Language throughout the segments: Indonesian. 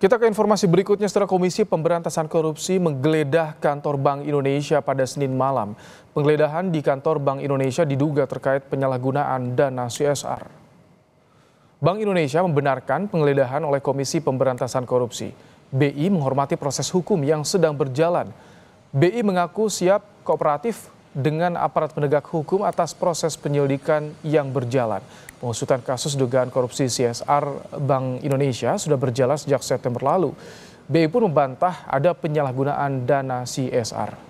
Kita ke informasi berikutnya. Setelah Komisi Pemberantasan Korupsi menggeledah kantor Bank Indonesia pada Senin malam. Penggeledahan di kantor Bank Indonesia diduga terkait penyalahgunaan dana CSR. Bank Indonesia membenarkan penggeledahan oleh Komisi Pemberantasan Korupsi. BI menghormati proses hukum yang sedang berjalan. BI mengaku siap kooperatif dengan aparat penegak hukum atas proses penyelidikan yang berjalan. Pengusutan kasus dugaan korupsi CSR Bank Indonesia sudah berjalan sejak September lalu. BI pun membantah ada penyalahgunaan dana CSR.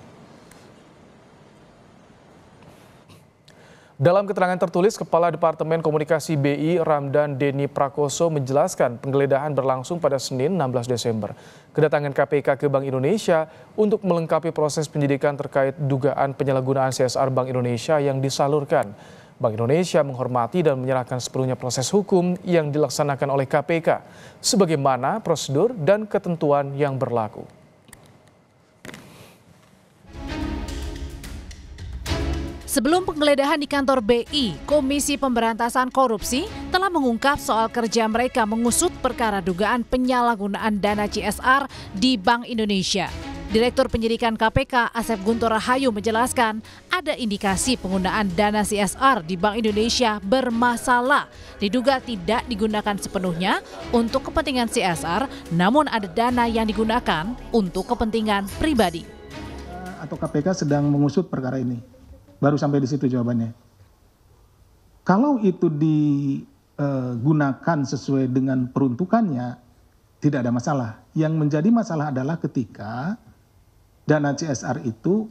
Dalam keterangan tertulis, Kepala Departemen Komunikasi BI Ramdan Denny Prakoso menjelaskan penggeledahan berlangsung pada Senin 16 Desember. Kedatangan KPK ke Bank Indonesia untuk melengkapi proses penyidikan terkait dugaan penyalahgunaan CSR Bank Indonesia yang disalurkan. Bank Indonesia menghormati dan menyerahkan sepenuhnya proses hukum yang dilaksanakan oleh KPK, sebagaimana prosedur dan ketentuan yang berlaku. Sebelum penggeledahan di kantor BI, Komisi Pemberantasan Korupsi telah mengungkap soal kerja mereka mengusut perkara dugaan penyalahgunaan dana CSR di Bank Indonesia. Direktur Penyidikan KPK Asep Guntur Rahayu menjelaskan ada indikasi penggunaan dana CSR di Bank Indonesia bermasalah. Diduga tidak digunakan sepenuhnya untuk kepentingan CSR, namun ada dana yang digunakan untuk kepentingan pribadi. Atau KPK sedang mengusut perkara ini. Baru sampai di situ jawabannya. Kalau itu digunakan sesuai dengan peruntukannya, tidak ada masalah. Yang menjadi masalah adalah ketika dana CSR itu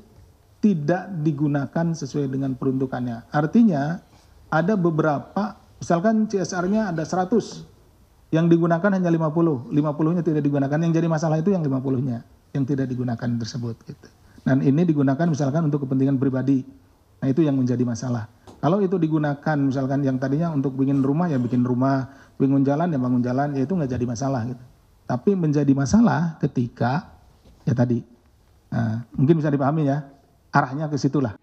tidak digunakan sesuai dengan peruntukannya. Artinya ada beberapa, misalkan CSR-nya ada 100, yang digunakan hanya 50, 50-nya tidak digunakan. Yang jadi masalah itu yang 50-nya, yang tidak digunakan tersebut. Gitu. Dan ini digunakan misalkan untuk kepentingan pribadi. Nah itu yang menjadi masalah. Kalau itu digunakan misalkan yang tadinya untuk bikin rumah ya bikin rumah, bangun jalan ya bangun jalan, ya itu nggak jadi masalah gitu. Tapi menjadi masalah ketika ya tadi, mungkin bisa dipahami ya, arahnya ke situlah.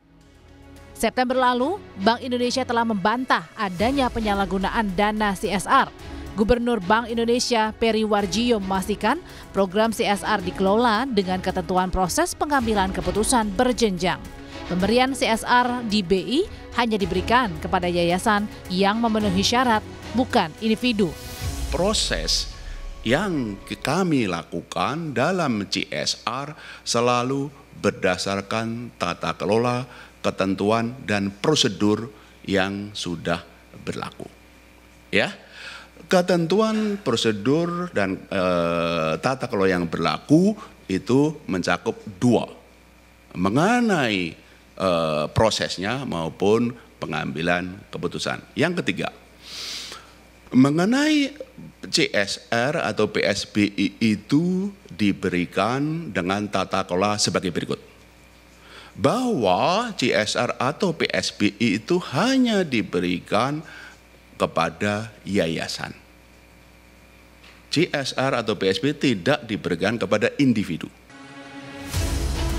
September lalu, Bank Indonesia telah membantah adanya penyalahgunaan dana CSR. Gubernur Bank Indonesia Peri Warjio memastikan program CSR dikelola dengan ketentuan proses pengambilan keputusan berjenjang. Pemberian CSR di BI hanya diberikan kepada yayasan yang memenuhi syarat, bukan individu. Proses yang kami lakukan dalam CSR selalu berdasarkan tata kelola, ketentuan, dan prosedur yang sudah berlaku. Ya, ketentuan, prosedur, dan tata kelola yang berlaku itu mencakup dua, mengenai prosesnya maupun pengambilan keputusan. Yang ketiga, mengenai CSR atau PSBI itu diberikan dengan tata kelola sebagai berikut. Bahwa CSR atau PSBI itu hanya diberikan kepada yayasan. CSR atau PSBI tidak diberikan kepada individu.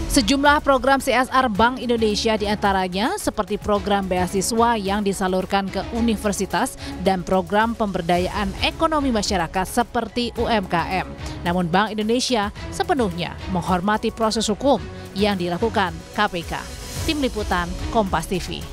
Sejumlah program CSR Bank Indonesia diantaranya seperti program beasiswa yang disalurkan ke universitas dan program pemberdayaan ekonomi masyarakat seperti UMKM. Namun Bank Indonesia sepenuhnya menghormati proses hukum yang dilakukan KPK. Tim Liputan Kompas TV.